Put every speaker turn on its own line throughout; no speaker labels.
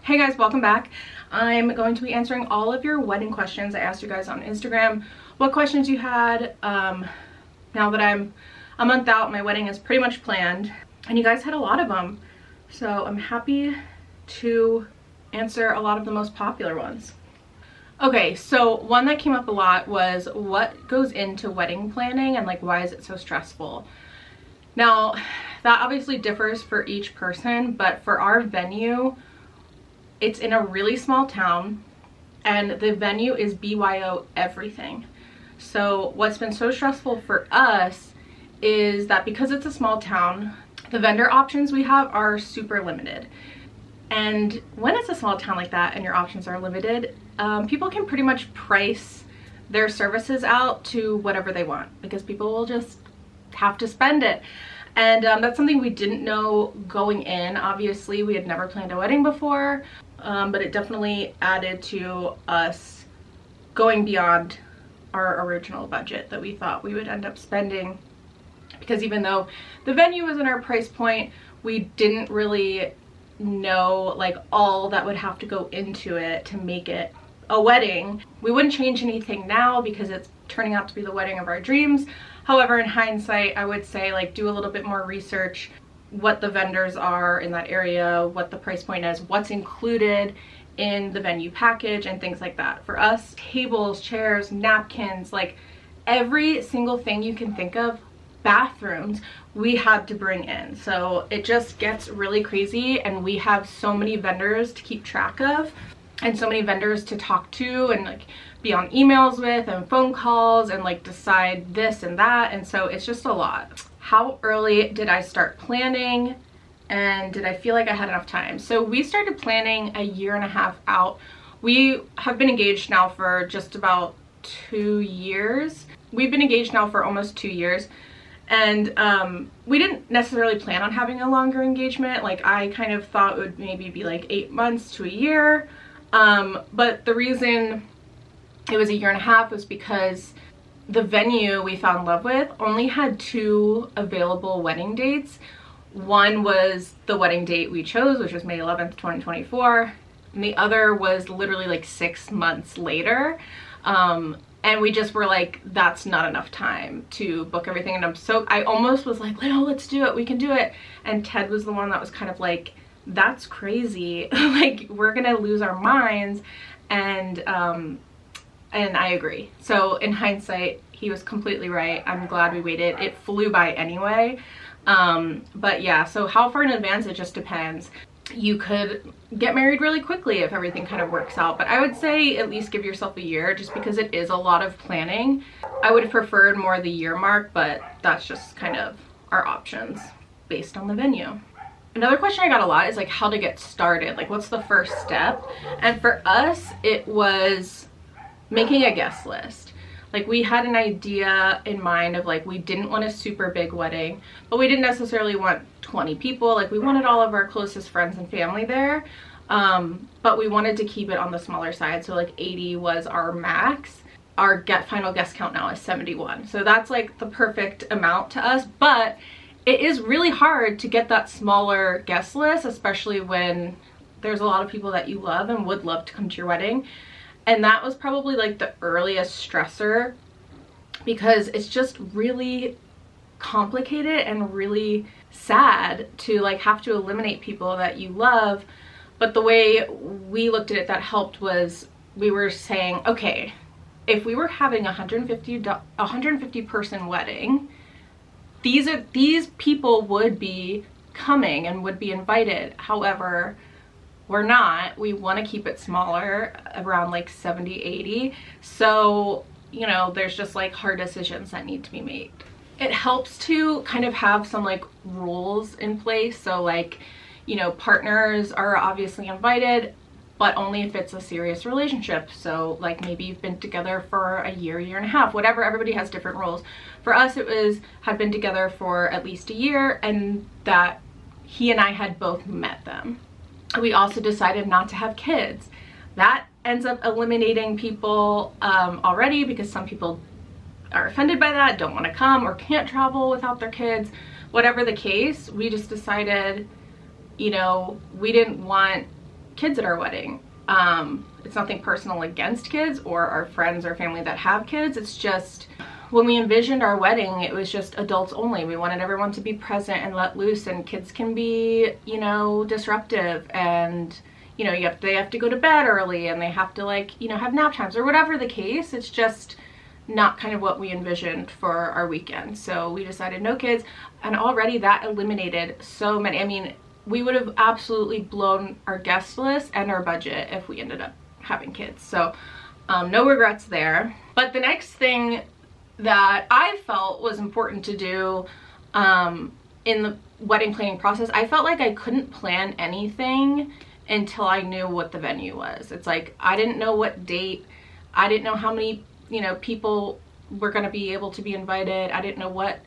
Hey guys, welcome back. I'm going to be answering all of your wedding questions. I asked you guys on Instagram what questions you had. Now that I'm a month out, my wedding is pretty much planned, and you guys had a lot of them. So I'm happy to answer a lot of the most popular ones. Okay, so one that came up a lot was what goes into wedding planning and like why is it so stressful? Now, that obviously differs for each person, but for our venue, it's in a really small town and the venue is BYO everything. So what's been so stressful for us is that because it's a small town, the vendor options we have are super limited. And when it's a small town like that and your options are limited, people can pretty much price their services out to whatever they want because people will just have to spend it. And that's something we didn't know going in. Obviously, we had never planned a wedding before, but it definitely added to us going beyond our original budget that we thought we would end up spending. Because even though the venue was in our price point, we didn't really know like all that would have to go into it to make it a wedding. We wouldn't change anything now because it's turning out to be the wedding of our dreams. However, in hindsight, I would say like do a little bit more research, what the vendors are in that area, what the price point is, what's included in the venue package and things like that. For us, tables, chairs, napkins, like every single thing you can think of, bathrooms, we had to bring in. So it just gets really crazy and we have so many vendors to keep track of and so many vendors to talk to and like be on emails with and phone calls and like decide this and that, and so it's just a lot. How early did I start planning and did I feel like I had enough time? So we started planning a year and a half out. We have been engaged now for just about 2 years. We've been engaged now for almost 2 years, and we didn't necessarily plan on having a longer engagement. Like I kind of thought it would maybe be like 8 months to a year. But the reason it was a year and a half was because the venue we fell in love with only had 2 available wedding dates. One was the wedding date we chose, which was May 11th, 2024. And the other was literally like 6 months later. And we just were like, that's not enough time to book everything. And I almost was like, no, let's do it. We can do it. And Ted was the one that was kind of like, that's crazy. Like we're gonna lose our minds. And I agree. So in hindsight, he was completely right. I'm glad we waited. It flew by anyway. But yeah, so how far in advance, it just depends. You could get married really quickly if everything kind of works out, but I would say at least give yourself a year just because it is a lot of planning. I would have preferred more the year mark, but that's just kind of our options based on the venue. Another question I got a lot is like how to get started, like what's the first step? And for us, it was making a guest list. Like we had an idea in mind of like we didn't want a super big wedding, but we didn't necessarily want 20 people. Like we wanted all of our closest friends and family there, but we wanted to keep it on the smaller side. So like 80 was our max. Our final guest count now is 71. So that's like the perfect amount to us, but it is really hard to get that smaller guest list, especially when there's a lot of people that you love and would love to come to your wedding. And that was probably like the earliest stressor because it's just really complicated and really sad to like have to eliminate people that you love. But the way we looked at it that helped was we were saying, okay, if we were having a 150 person wedding, these people would be coming and would be invited. However, we're not. We want to keep it smaller, around like 70, 80. So, you know, there's just like hard decisions that need to be made. It helps to kind of have some like rules in place. So like, you know, partners are obviously invited, but only if it's a serious relationship. So like maybe you've been together for a year, year and a half, whatever. Everybody has different rules. For us, it had been together for at least a year and that he and I had both met them. We also decided not to have kids. That ends up eliminating people already because some people are offended by that, don't want to come or can't travel without their kids. Whatever the case, we just decided, you know, we didn't want kids at our wedding. It's nothing personal against kids or our friends or family that have kids. It's just when we envisioned our wedding, it was just adults only. We wanted everyone to be present and let loose, and kids can be, you know, disruptive, and you know, they have to go to bed early, and they have to, like, you know, have nap times or whatever the case. It's just not kind of what we envisioned for our weekend. So we decided no kids, and already that eliminated so many. I mean, we would have absolutely blown our guest list and our budget if we ended up having kids. So no regrets there. But the next thing that I felt was important to do in the wedding planning process, I felt like I couldn't plan anything until I knew what the venue was. It's like, I didn't know what date, I didn't know how many, you know, people were going to be able to be invited. I didn't know what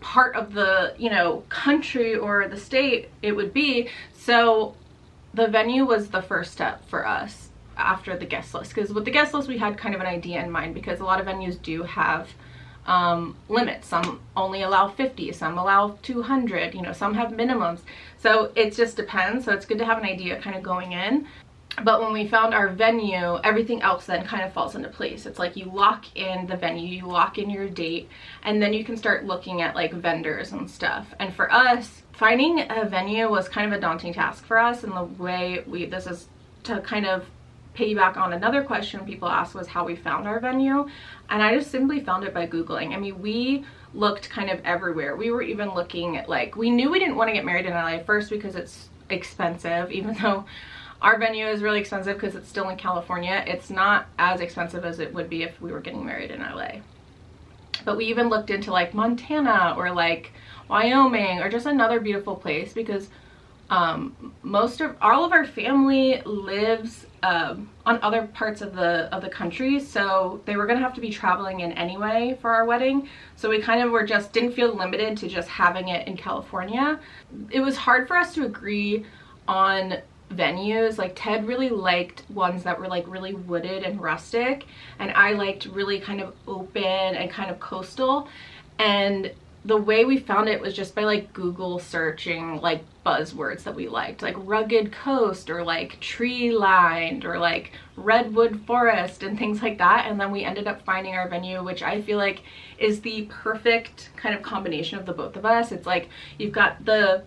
part of the, you know, country or the state it would be. So the venue was the first step for us after the guest list, because with the guest list we had kind of an idea in mind, because a lot of venues do have limits. Some only allow 50, some allow 200, you know, some have minimums. So it just depends. So it's good to have an idea kind of going in. But when we found our venue, everything else then kind of falls into place. It's like you lock in the venue, you lock in your date, and then you can start looking at like vendors and stuff. And for us, finding a venue was kind of a daunting task for us. And the way this is to kind of piggyback on another question people asked, was how we found our venue. And I just simply found it by Googling. I mean, we looked kind of everywhere. We were even looking at, like, we knew we didn't want to get married in LA first because it's expensive, even though our venue is really expensive because it's still in California. It's not as expensive as it would be if we were getting married in LA. But we even looked into like Montana or like Wyoming or just another beautiful place, because all of our family lives on other parts of the country, so they were gonna have to be traveling in anyway for our wedding. So we kind of didn't feel limited to just having it in California. It was hard for us to agree on venues. Like, Ted really liked ones that were like really wooded and rustic, and I liked really kind of open and kind of coastal. And the way we found it was just by like Google searching like buzzwords that we liked, like rugged coast or like tree lined or like redwood forest and things like that. And then we ended up finding our venue, which I feel like is the perfect kind of combination of the both of us. It's like you've got the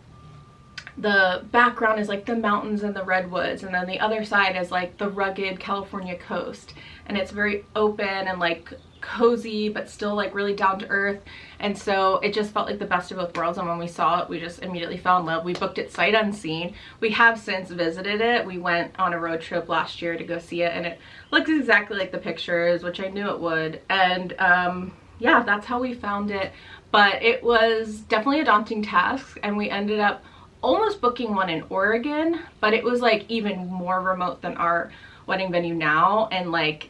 background is like the mountains and the redwoods, and then the other side is like the rugged California coast, and it's very open and like cozy but still like really down to earth. And so it just felt like the best of both worlds, and when we saw it we just immediately fell in love. We booked it sight unseen. We have since visited it. We went on a road trip last year to go see it, and it looks exactly like the pictures, which I knew it would. And yeah, that's how we found it. But it was definitely a daunting task, and we ended up almost booking one in Oregon, but it was like even more remote than our wedding venue now, and like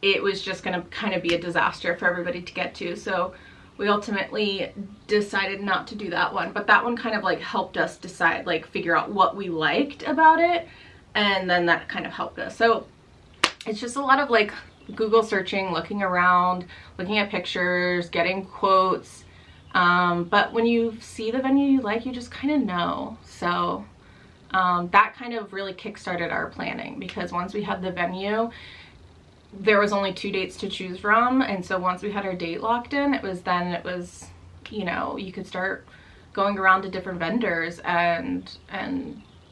it was just gonna kind of be a disaster for everybody to get to. So we ultimately decided not to do that one, but that one kind of like helped us decide, like figure out what we liked about it, and then that kind of helped us. So it's just a lot of like Google searching, looking around, looking at pictures, getting quotes. But when you see the venue you like, you just kind of know. So that kind of really kickstarted our planning, because once we had the venue, there was only 2 dates to choose from. And so once we had our date locked in, it was, you know, you could start going around to different vendors and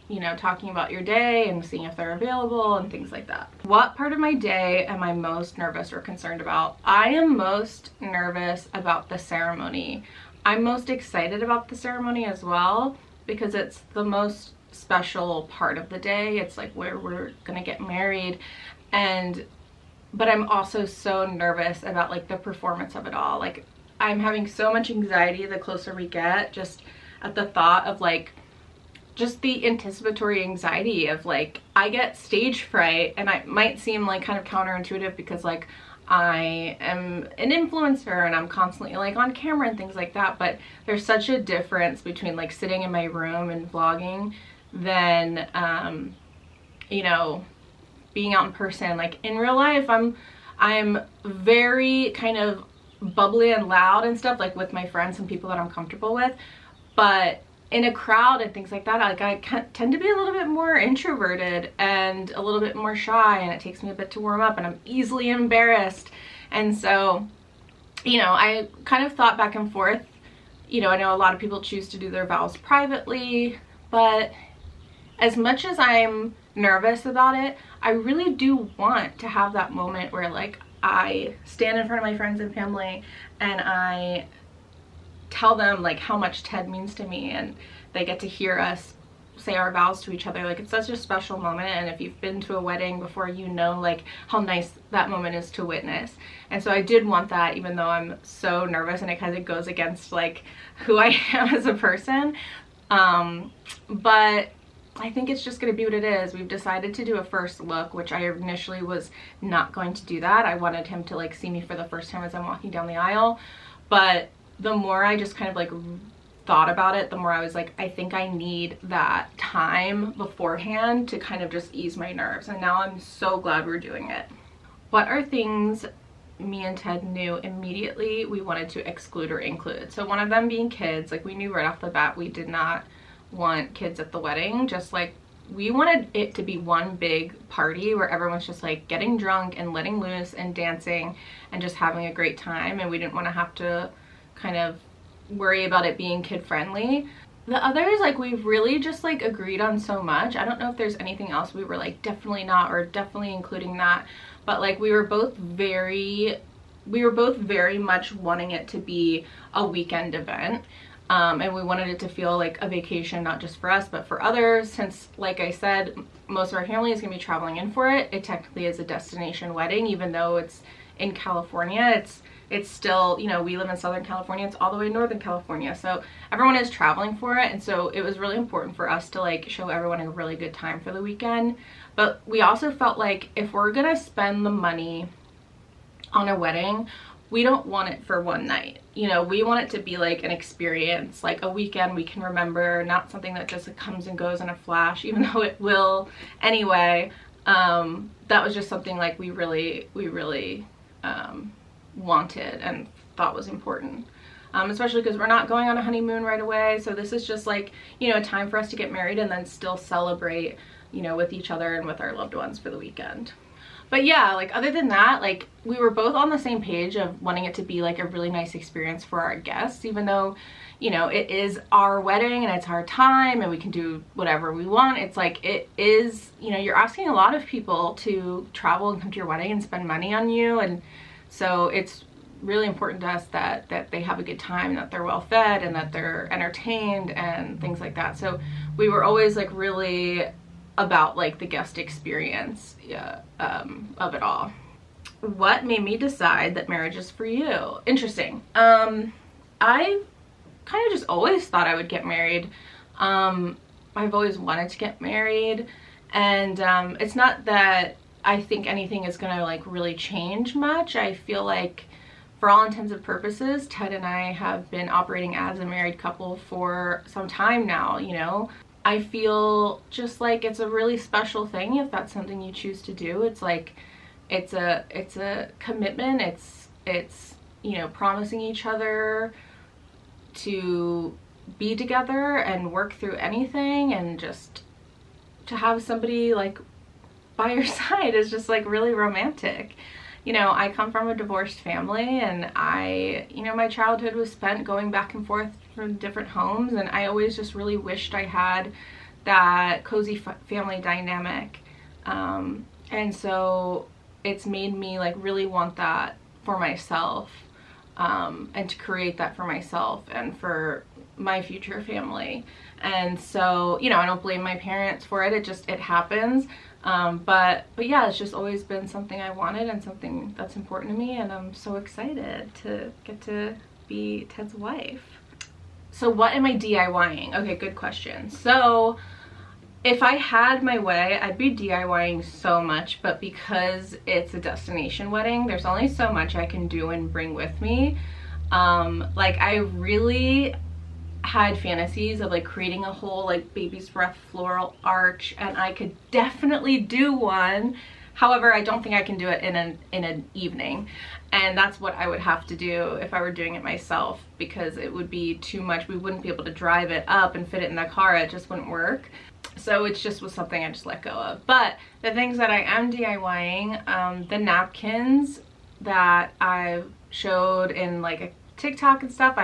you know, talking about your day and seeing if they're available and things like that. What part of my day am I most nervous or concerned about? I am most nervous about the ceremony. I'm most excited about the ceremony as well, because it's the most special part of the day. It's like where we're gonna get married. But I'm also so nervous about like the performance of it all. Like, I'm having so much anxiety the closer we get, just at the thought of like just the anticipatory anxiety of like, I get stage fright, and it might seem like kind of counterintuitive because like I am an influencer and I'm constantly like on camera and things like that, but there's such a difference between like sitting in my room and vlogging than you know, being out in person. Like in real life, I'm very kind of bubbly and loud and stuff, like with my friends and people that I'm comfortable with, but in a crowd and things like that, like I tend to be a little bit more introverted and a little bit more shy, and it takes me a bit to warm up, and I'm easily embarrassed. And so, you know, I kind of thought back and forth. You know, I know a lot of people choose to do their vows privately, but as much as I'm nervous about it, I really do want to have that moment where like I stand in front of my friends and family and I tell them like how much Ted means to me, and they get to hear us say our vows to each other. Like, it's such a special moment, and if you've been to a wedding before, you know like how nice that moment is to witness. And so I did want that, even though I'm so nervous and it kind of goes against like who I am as a person. But I think it's just going to be what it is. We've decided to do a first look, which I initially was not going to do that. I wanted him to like see me for the first time as I'm walking down the aisle, but the more I just kind of like thought about it, the more I was like, I think I need that time beforehand to kind of just ease my nerves. And now I'm so glad we're doing it. What are things me and Ted knew immediately we wanted to exclude or include? So one of them being kids. Like, we knew right off the bat we did not want kids at the wedding. Just like, we wanted it to be one big party where everyone's just like getting drunk and letting loose and dancing and just having a great time, and we didn't want to have to kind of worry about it being kid friendly. The others, like, we've really just like agreed on so much. I don't know if there's anything else we were like definitely not, or definitely including that, but like we were both very much wanting it to be a weekend event. And we wanted it to feel like a vacation, not just for us, but for others. Since, like I said, most of our family is going to be traveling in for it. It technically is a destination wedding, even though it's in California. It's still, you know, we live in Southern California. It's all the way in Northern California. So everyone is traveling for it. And so it was really important for us to like show everyone a really good time for the weekend. But we also felt like if we're going to spend the money on a wedding, we don't want it for one night. You know, we want it to be like an experience, like a weekend we can remember, not something that just comes and goes in a flash, even though it will anyway. That was just something like we really wanted and thought was important. Especially because we're not going on a honeymoon right away. So this is just like, you know, a time for us to get married and then still celebrate, you know, with each other and with our loved ones for the weekend. But yeah, like other than that, like we were both on the same page of wanting it to be like a really nice experience for our guests, even though, you know, it is our wedding and it's our time and we can do whatever we want. It's like, it is, you know, you're asking a lot of people to travel and come to your wedding and spend money on you. And so it's really important to us that they have a good time, that they're well fed and that they're entertained and things like that. So we were always like really about like the guest experience of it all. What made me decide that marriage is for you? Interesting. I kind of just always thought I would get married. I've always wanted to get married, and it's not that I think anything is gonna like really change much. I feel like for all intents and purposes, Ted and I have been operating as a married couple for some time now, you know. I feel just like it's a really special thing if that's something you choose to do. It's like, it's a commitment. It's, you know, promising each other to be together and work through anything, and just to have somebody like by your side is just like really romantic. You know, I come from a divorced family, and you know, my childhood was spent going back and forth from different homes, and I always just really wished I had that cozy family dynamic. And so it's made me like really want that for myself, and to create that for myself and for my future family. And so, you know, I don't blame my parents for it. It happens. But yeah, it's just always been something I wanted and something that's important to me, and I'm so excited to get to be Ted's wife. So what am I DIYing? Okay, good question. So if I had my way, I'd be DIYing so much, but because it's a destination wedding, there's only so much I can do and bring with me. Like, I really had fantasies of like creating a whole like baby's breath floral arch, and I could definitely do one. However, I don't think I can do it in an evening, and that's what I would have to do if I were doing it myself, because it would be too much. We wouldn't be able to drive it up and fit it in the car. It just wouldn't work. So it just was something I just let go of. But the things that I am DIYing, the napkins that I've showed in like a TikTok and stuff,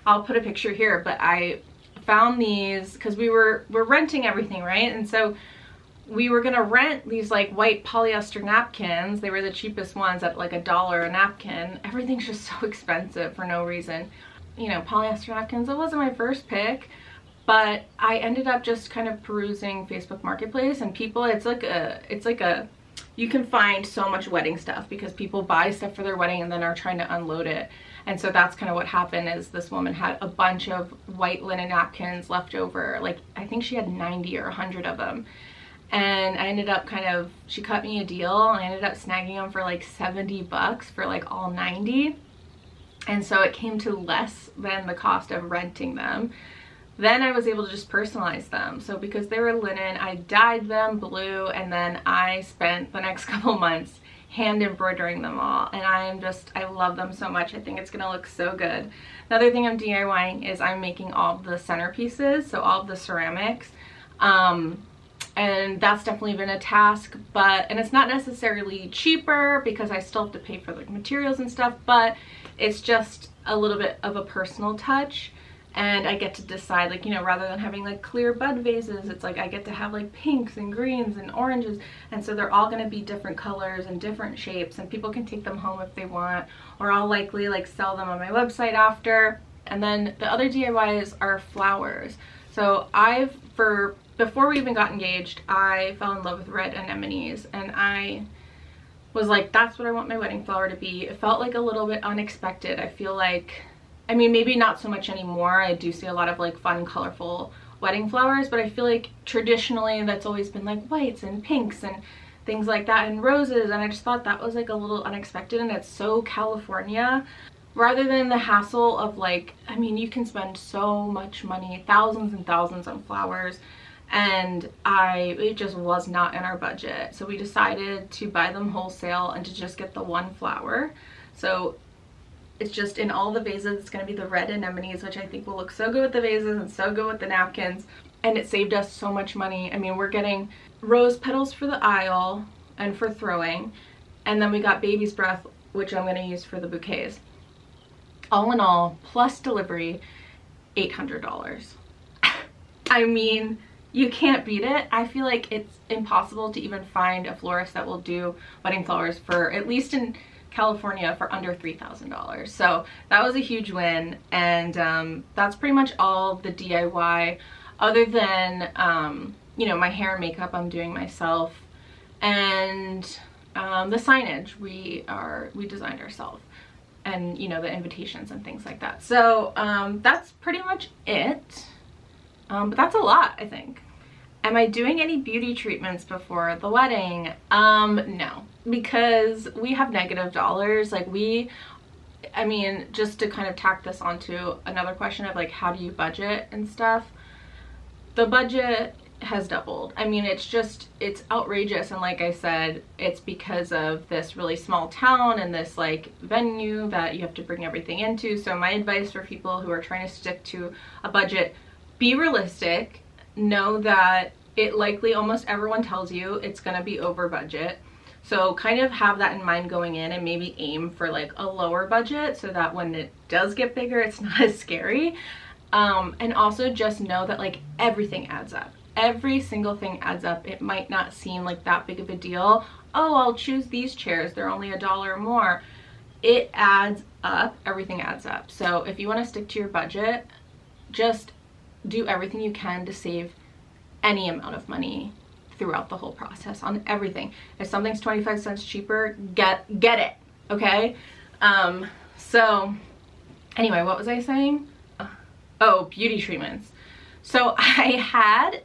I'll put a picture here, but I found these because we're renting everything, right? And so we were gonna rent these like white polyester napkins. They were the cheapest ones at like $1 a napkin. Everything's just so expensive for no reason. You know, polyester napkins, it wasn't my first pick, but I ended up just kind of perusing Facebook Marketplace, and people, it's like a, you can find so much wedding stuff because people buy stuff for their wedding and then are trying to unload it. And so that's kind of what happened, is this woman had a bunch of white linen napkins left over. Like, I think she had 90 or 100 of them. And I ended up she cut me a deal, and I ended up snagging them for like $70 for like all 90. And so it came to less than the cost of renting them. Then I was able to just personalize them. So because they were linen, I dyed them blue, and then I spent the next couple months hand embroidering them all. And I love them so much. I think it's gonna look so good. Another thing I'm DIYing is I'm making all of the centerpieces, so all of the ceramics. And that's definitely been a task, and it's not necessarily cheaper because I still have to pay for like materials and stuff, but it's just a little bit of a personal touch, and I get to decide, like, you know, rather than having like clear bud vases, it's like I get to have like pinks and greens and oranges, and so they're all going to be different colors and different shapes, and people can take them home if they want, or I'll likely like sell them on my website after. And then the other DIYs are flowers. So before we even got engaged, I fell in love with red anemones, and I was like, that's what I want my wedding flower to be. It felt like a little bit unexpected. I feel like, I mean, maybe not so much anymore. I do see a lot of like fun, colorful wedding flowers, but I feel like traditionally that's always been like whites and pinks and things like that, and roses, and I just thought that was like a little unexpected, and it's so California. Rather than the hassle of like, I mean, you can spend so much money, thousands and thousands on flowers, and it just was not in our budget. So we decided to buy them wholesale and to just get the one flower. So it's just in all the vases. It's going to be the red anemones, which I think will look so good with the vases and so good with the napkins. And it saved us so much money. I mean, we're getting rose petals for the aisle and for throwing, and then we got baby's breath, which I'm going to use for the bouquets. All in all, plus delivery, $800. I mean, you can't beat it. I feel like it's impossible to even find a florist that will do wedding flowers for, at least in California, for under $3,000. So that was a huge win, and that's pretty much all the DIY, other than you know, my hair and makeup I'm doing myself, and the signage we designed ourselves, and you know, the invitations and things like that. So that's pretty much it. But that's a lot, I think. Am I doing any beauty treatments before the wedding? No, because we have negative dollars. Like I mean, just to kind of tack this onto another question of like, how do you budget and stuff? The budget has doubled. I mean, it's outrageous. And like I said, it's because of this really small town and this like venue that you have to bring everything into. So my advice for people who are trying to stick to a budget, be realistic. Know that it likely, almost everyone tells you it's gonna be over budget. So kind of have that in mind going in, and maybe aim for like a lower budget so that when it does get bigger, it's not as scary. And also just know that like everything adds up. Every single thing adds up. It might not seem like that big of a deal. Oh, I'll choose these chairs, they're only $1 more. It adds up. Everything adds up. So if you want to stick to your budget, just do everything you can to save any amount of money throughout the whole process on everything. If something's 25 cents cheaper, get it, okay? So anyway, what was I saying? Oh, beauty treatments. So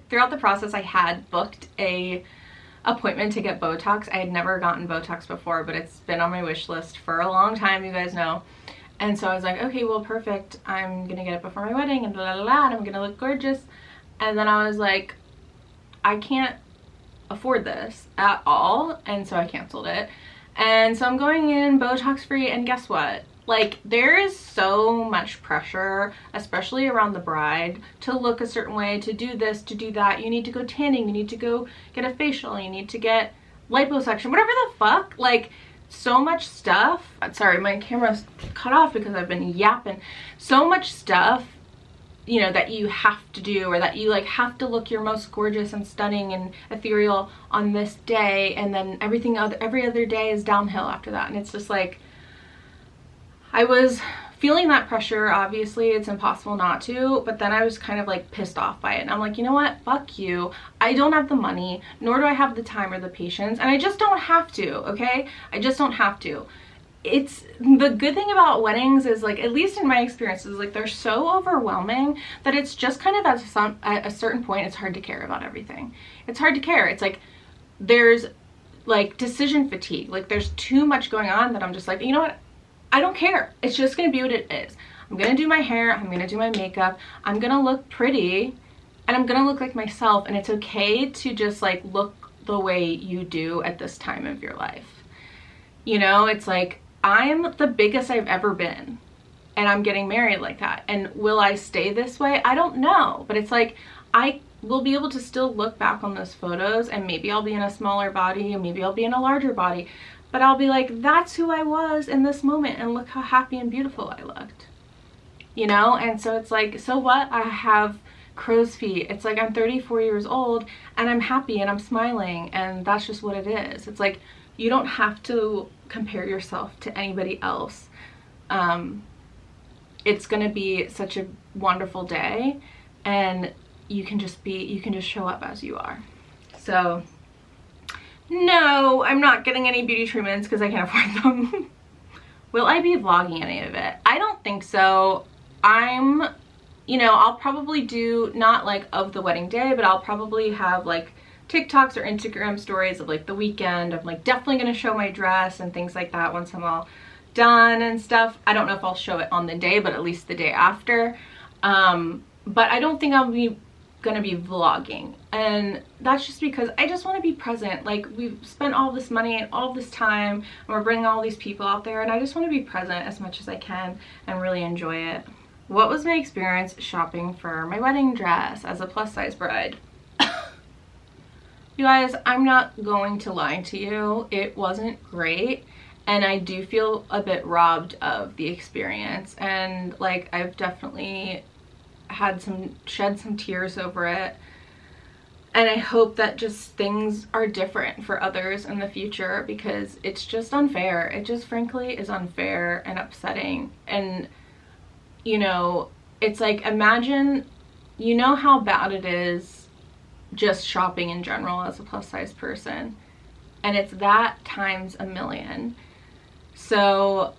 throughout the process, I had booked a appointment to get Botox. I had never gotten Botox before, but it's been on my wish list for a long time, you guys know. And so I was like, okay, well, perfect. I'm gonna get it before my wedding, and blah, blah, blah, and I'm gonna look gorgeous. And then I was like, I can't afford this at all, and so I canceled it. And so I'm going in Botox free, and guess what? Like, there is so much pressure, especially around the bride, to look a certain way, to do this, to do that. You need to go tanning, you need to go get a facial, you need to get liposuction, whatever the fuck. Like, so much stuff. Sorry, my camera's cut off because I've been yapping. So much stuff, you know, that you have to do, or that you like have to look your most gorgeous and stunning and ethereal on this day, and then every other day is downhill after that. And it's just like, I was feeling that pressure. Obviously it's impossible not to, but then I was kind of like pissed off by it, and I'm like, you know what, fuck you. I don't have the money, nor do I have the time or the patience, and I just don't have to. Okay, I just don't have to. It's the good thing about weddings is, like, at least in my experiences, like, they're so overwhelming that it's just kind of at a certain point it's hard to care about everything. It's hard to care. It's like there's like decision fatigue. Like, there's too much going on that I'm just like, you know what, I don't care. It's just gonna be what it is. I'm gonna do my hair, I'm gonna do my makeup, I'm gonna look pretty, and I'm gonna look like myself, and it's okay to just like look the way you do at this time of your life. You know, it's like, I'm the biggest I've ever been, and I'm getting married like that. And will I stay this way? I don't know, but it's like, I will be able to still look back on those photos, and maybe I'll be in a smaller body, and maybe I'll be in a larger body, but I'll be like, that's who I was in this moment, and look how happy and beautiful I looked, you know? And so it's like, so what? I have crow's feet. It's like, I'm 34 years old, and I'm happy, and I'm smiling, and that's just what it is. It's like, you don't have to compare yourself to anybody else. It's gonna be such a wonderful day, and you can just show up as you are. So no, I'm not getting any beauty treatments because I can't afford them. Will I be vlogging any of it? I don't think so. You know, I'll probably do, not like of the wedding day, but I'll probably have like TikToks or Instagram stories of like the weekend. I'm like definitely gonna show my dress and things like that once I'm all done and stuff. I don't know if I'll show it on the day, but at least the day after. But I don't think I'll be gonna be vlogging, and that's just because I just want to be present. Like, we've spent all this money and all this time, and we're bringing all these people out there, and I just want to be present as much as I can and really enjoy it. What was my experience shopping for my wedding dress as a plus size bride? You guys, I'm not going to lie to you, it wasn't great, and I do feel a bit robbed of the experience, and like, I've definitely shed some tears over it, and I hope that just things are different for others in the future, because it's just unfair. It just frankly is unfair and upsetting. And you know, it's like, imagine, you know how bad it is just shopping in general as a plus size person, and it's that times a million. So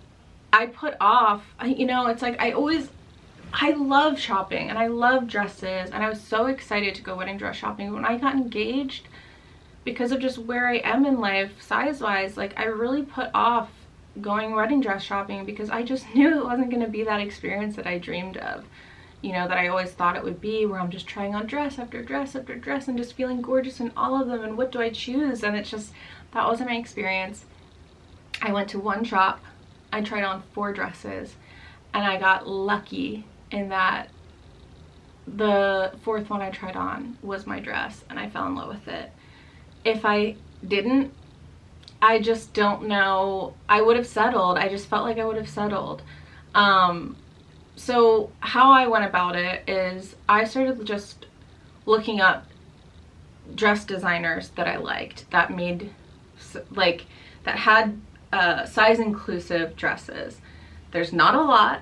I put off, you know, it's like, I love shopping and I love dresses, and I was so excited to go wedding dress shopping. When I got engaged, because of just where I am in life size wise, like, I really put off going wedding dress shopping because I just knew it wasn't going to be that experience that I dreamed of, you know, that I always thought it would be, where I'm just trying on dress after dress after dress and just feeling gorgeous in all of them, and what do I choose? And it's just, that wasn't my experience. I went to one shop, I tried on 4 dresses, and I got lucky in that the 4th one I tried on was my dress, and I fell in love with it. If I didn't, I just don't know, I would have settled. I just felt like I would have settled. So how I went about it is, I started just looking up dress designers that I liked, that made, like, that had size inclusive dresses. There's not a lot.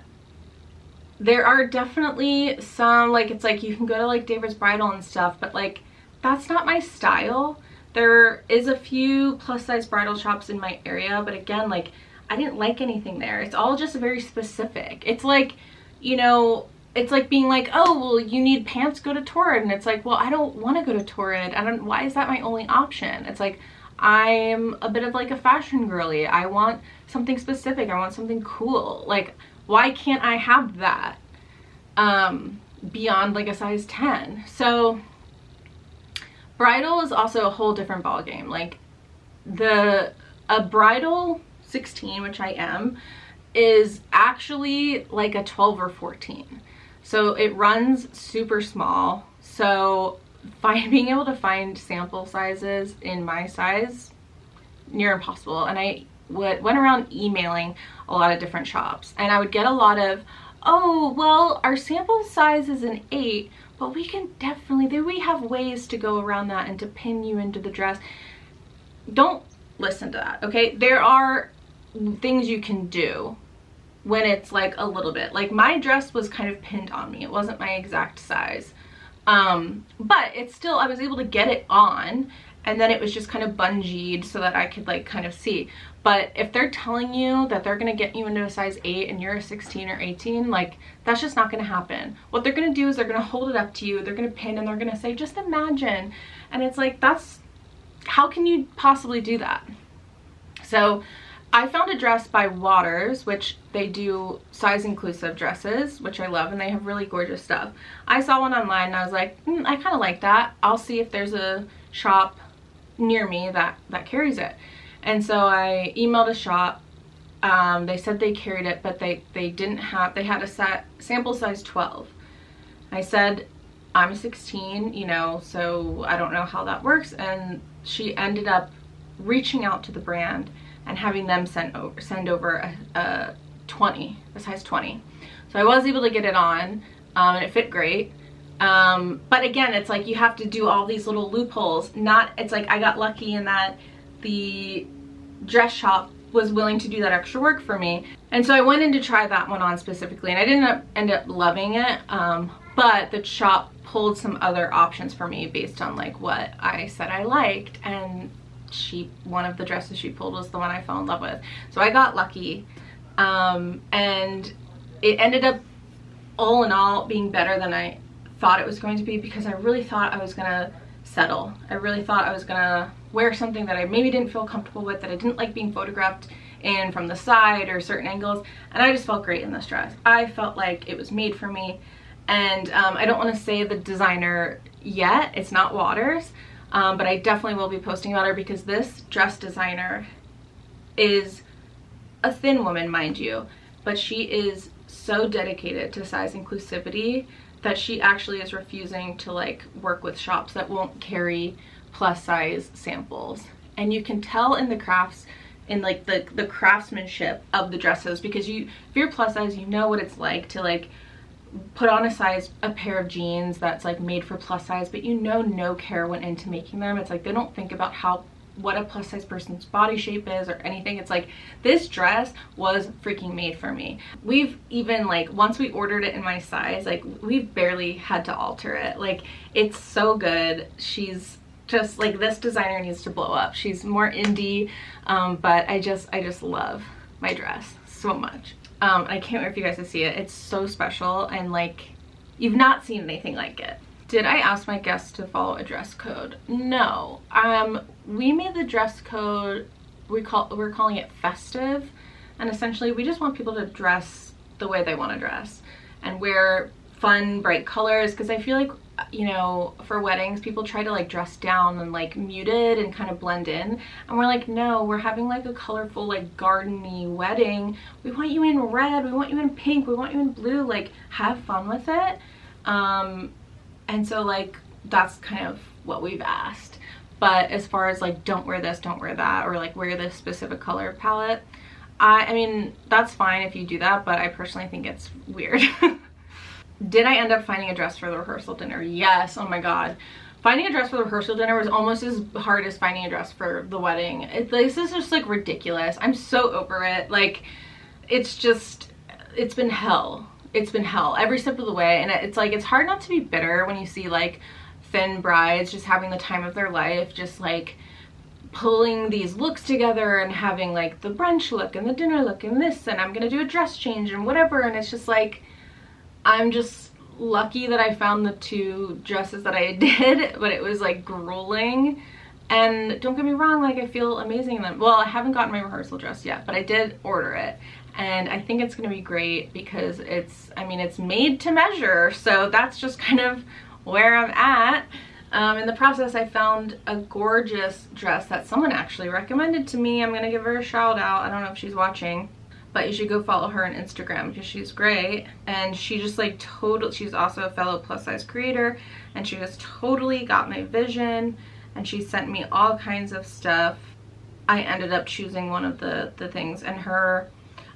There are definitely some, like, it's like you can go to like David's Bridal and stuff, but like, that's not my style. There is a few plus size bridal shops in my area, but again, like, I didn't like anything there. It's all just very specific. It's like, you know, it's like being like, oh, well, you need pants, go to Torrid. And it's like, well, I don't want to go to Torrid. Why is that my only option? It's like, I'm a bit of like a fashion girly. I want something specific. I want something cool. Like, why can't I have that beyond like a size 10? So Bridal is also a whole different ball game. Like a bridal 16, which I am, is actually like a 12 or 14. So it runs super small. So being able to find sample sizes in my size, near impossible. And I went around emailing a lot of different shops, and I would get a lot of, oh, well, our sample size is an 8, but we have ways to go around that and to pin you into the dress. Don't listen to that, okay? There are things you can do when it's like a little bit. Like my dress was kind of pinned on me. It wasn't my exact size. But it's still, I was able to get it on, and then it was just kind of bungeed so that I could like kind of see. But if they're telling you that they're gonna get you into a size 8 and you're a 16 or 18, like that's just not gonna happen. What they're gonna do is they're gonna hold it up to you, they're gonna pin, and they're gonna say, just imagine. And it's like, how can you possibly do that? So I found a dress by Waters, which they do size inclusive dresses, which I love, and they have really gorgeous stuff. I saw one online and I was like, I kind of like that. I'll see if there's a shop near me that carries it. And so I emailed a shop. They said they carried it, but they had a sample size 12. I said, I'm 16, you know, so I don't know how that works. And she ended up reaching out to the brand and having them send over a 20, a size 20. So I was able to get it on, and it fit great. But again, it's like you have to do all these little loopholes. It's like I got lucky in that the dress shop was willing to do that extra work for me. And so I went in to try that one on specifically, and I didn't end up loving it. But the shop pulled some other options for me based on like what I said I liked, and one of the dresses she pulled was the one I fell in love with. So I got lucky, and it ended up all in all being better than I thought it was going to be, because I really thought I was gonna settle. I really thought I was gonna wear something that I maybe didn't feel comfortable with, that I didn't like being photographed in from the side or certain angles, and I just felt great in this dress. I felt like it was made for me. And I don't want to say the designer yet, it's not Waters, but I definitely will be posting about her, because this dress designer is a thin woman, mind you, but she is so dedicated to size inclusivity that she actually is refusing to like work with shops that won't carry plus size samples. And you can tell in the crafts, in like the craftsmanship of the dresses, because if you're plus size, you know what it's like to like put on a pair of jeans that's like made for plus size, but you know no care went into making them. It's like they don't think about what a plus size person's body shape is or anything. It's like this dress was freaking made for me. We've even like, once we ordered it in my size, like we've barely had to alter it. Like it's so good. She's just like, this designer needs to blow up. She's more indie, but I just love my dress so much. I can't wait for you guys to see it. It's so special, and like you've not seen anything like it. Did I ask my guests to follow a dress code? No. We made the dress code, we're calling it festive, and essentially we just want people to dress the way they want to dress and wear fun, bright colors, because I feel like, you know, for weddings people try to like dress down and like muted and kind of blend in, and we're like, no, we're having like a colorful, like garden-y wedding. We want you in red, we want you in pink, we want you in blue. Like, have fun with it. And so like that's kind of what we've asked. But as far as like, don't wear this, don't wear that, or like wear this specific color palette, I mean that's fine if you do that, but I personally think it's weird. Did I end up finding a dress for the rehearsal dinner? Yes. Oh my god. Finding a dress for the rehearsal dinner was almost as hard as finding a dress for the wedding. This is just like ridiculous. I'm so over it. Like, it's been hell. It's been hell every step of the way. And it's like, it's hard not to be bitter when you see like thin brides just having the time of their life, just like pulling these looks together and having like the brunch look and the dinner look and this, and I'm gonna do a dress change and whatever. And it's just like, I'm just lucky that I found the 2 dresses that I did, but it was like grueling. And don't get me wrong, like I feel amazing in them. Well, I haven't gotten my rehearsal dress yet, but I did order it, and I think it's gonna be great because it's made to measure, so that's just kind of where I'm at. In the process, I found a gorgeous dress that someone actually recommended to me. I'm going to give her a shout out. I don't know if she's watching, but you should go follow her on Instagram because she's great. And she just like she's also a fellow plus size creator, and she just totally got my vision, and she sent me all kinds of stuff. I ended up choosing one of the things, and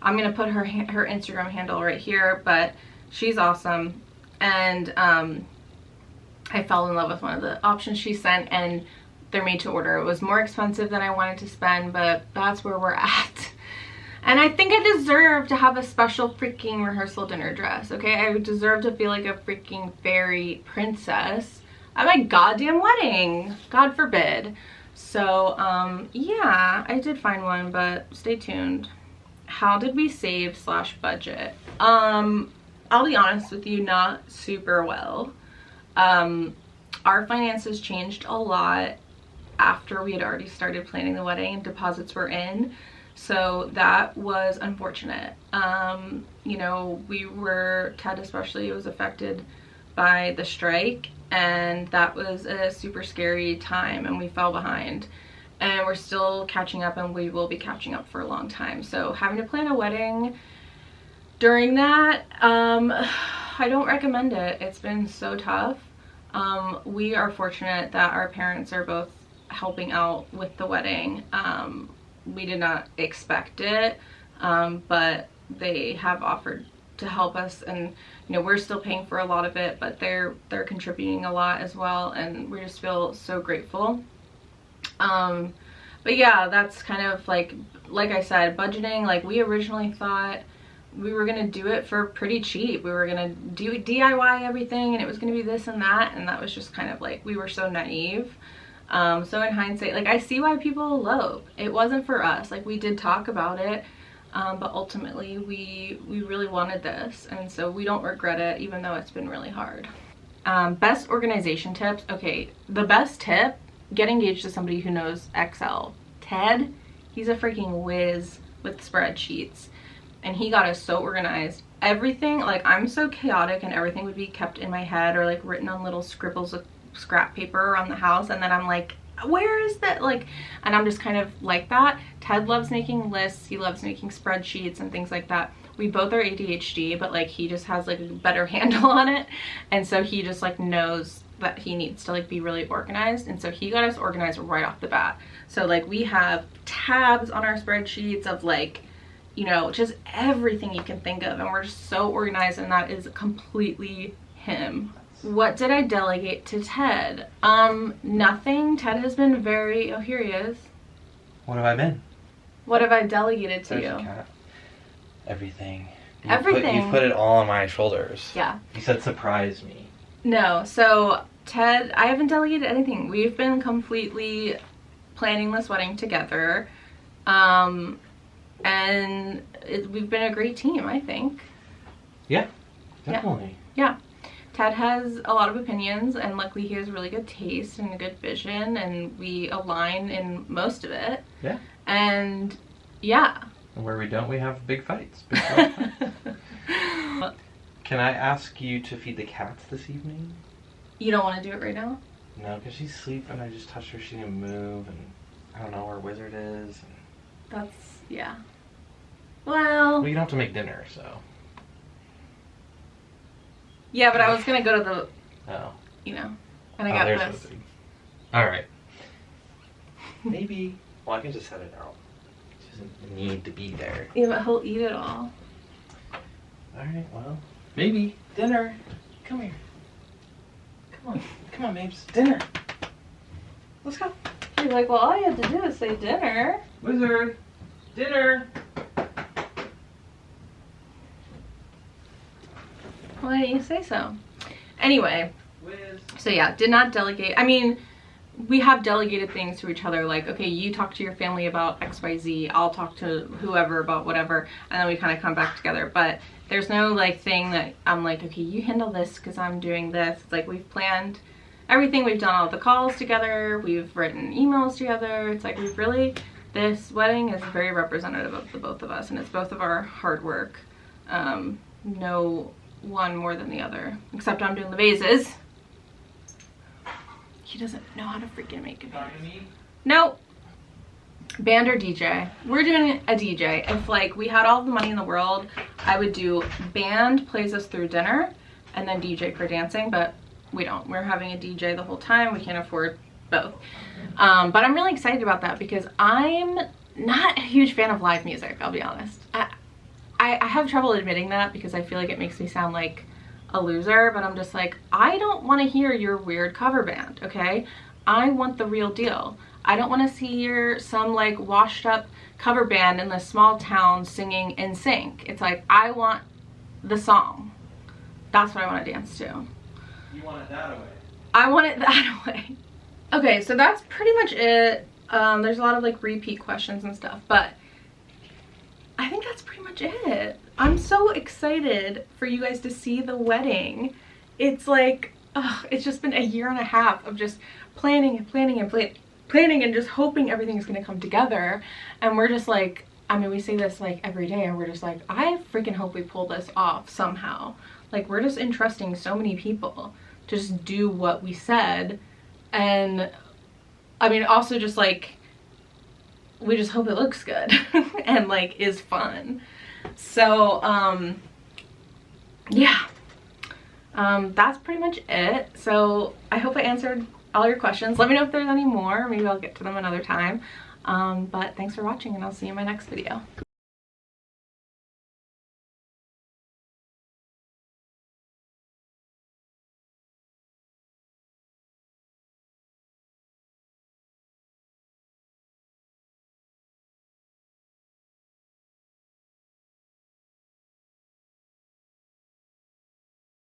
I'm going to put her Instagram handle right here, but she's awesome. And I fell in love with one of the options she sent, and they're made to order. It was more expensive than I wanted to spend, but that's where we're at. And I think I deserve to have a special freaking rehearsal dinner dress, okay? I deserve to feel like a freaking fairy princess at my goddamn wedding. God forbid. So, yeah, I did find one, but stay tuned. How did we save / budget? I'll be honest with you, not super well. Our finances changed a lot after we had already started planning the wedding and deposits were in. So that was unfortunate. You know, Ted especially was affected by the strike, and that was a super scary time, and we fell behind. And we're still catching up, and we will be catching up for a long time. So having to plan a wedding during that, I don't recommend it. It's been so tough. We are fortunate that our parents are both helping out with the wedding. We did not expect it, but they have offered to help us, and you know, we're still paying for a lot of it, but they're contributing a lot as well, and we just feel so grateful. But yeah, that's kind of like I said, budgeting. Like, we originally thought we were gonna do it for pretty cheap. We were gonna do DIY everything, and it was gonna be this and that, and that was just kind of like, we were so naive. So in hindsight, like, I see why people elope. It wasn't for us. Like, we did talk about it, but ultimately we really wanted this, and so we don't regret it, even though it's been really hard. Best organization tips. Okay, the best tip: get engaged to somebody who knows Excel. Ted, he's a freaking whiz with spreadsheets, and he got us so organized. Everything, like, I'm so chaotic, and everything would be kept in my head or like written on little scribbles of scrap paper around the house, and then I'm like, where is that, like, and I'm just kind of like that. Ted loves making lists, he loves making spreadsheets and things like that. We both are ADHD, but like, he just has like a better handle on it, and so he just like knows that he needs to like be really organized, and so he got us organized right off the bat. So like, we have tabs on our spreadsheets of like, you know, just everything you can think of, and we're just so organized, and that is completely him. What did I delegate to Ted? Nothing. Ted has been very, oh, here he is.
What have I been?
What have I delegated to you?
Everything.
Everything.
You put it all on my shoulders.
Yeah.
You said surprise me.
No, so Ted, I haven't delegated anything. We've been completely planning this wedding together. And we've been a great team, I think.
Yeah, definitely.
Yeah. Ted has a lot of opinions, and luckily he has really good taste and a good vision, and we align in most of it.
Yeah.
And yeah.
And where we don't, we have big fights. Big fights. Can I ask you to feed the cats this evening?
You don't want to do it right now?
No, because she's sleeping. I just touched her, she didn't move, and I don't know where Wizard is. And...
That's, yeah. Well,
you don't have to make dinner, so...
Yeah, but I was gonna go to the,
oh,
you know, and I got this.
Wizard. All right. Maybe. Well, I can just set it out. She doesn't need to be there.
Yeah, but he'll eat it all.
All right. Well, maybe dinner. Come here. Come on, babes. Dinner. Let's go.
He's like, well, all you have to do is say dinner.
Wizard, dinner.
Why didn't you say so? Anyway, so yeah, did not delegate. I mean, we have delegated things to each other, like, okay, you talk to your family about XYZ, I'll talk to whoever about whatever, and then we kind of come back together. But there's no like thing that I'm like, okay, you handle this because I'm doing this. It's like, we've planned everything, we've done all the calls together, we've written emails together. It's like, we've really, this wedding is very representative of the both of us, and it's both of our hard work. No one more than the other, except I'm doing the vases. He doesn't know how to freaking make a video. Nope. Band or DJ? We're doing a DJ. If like we had all the money in the world, I would do band plays us through dinner and then DJ for dancing, but we don't. We're having a DJ the whole time. We can't afford both. But I'm really excited about that because I'm not a huge fan of live music, I'll be honest. I have trouble admitting that because I feel like it makes me sound like a loser, but I'm just like, I don't want to hear your weird cover band, okay? I want the real deal. I don't want to see some like washed up cover band in the small town singing in sync. It's like, I want the song. That's what I want to dance to.
You want it that way.
I want it that way. Okay, so that's pretty much it. There's a lot of like repeat questions and stuff, but I think that's pretty much it. I'm so excited for you guys to see the wedding. It's like, it's just been a year and a half of just planning and planning and planning and just hoping everything's gonna come together. And we're just like, I mean, we say this like every day and we're just like, I freaking hope we pull this off somehow. Like, we're just entrusting so many people to just do what we said. And I mean, also just like, we just hope it looks good and like is fun. So yeah, that's pretty much it. So I hope I answered all your questions. Let me know if there's any more. Maybe I'll get to them another time. But thanks for watching and I'll see you in my next video.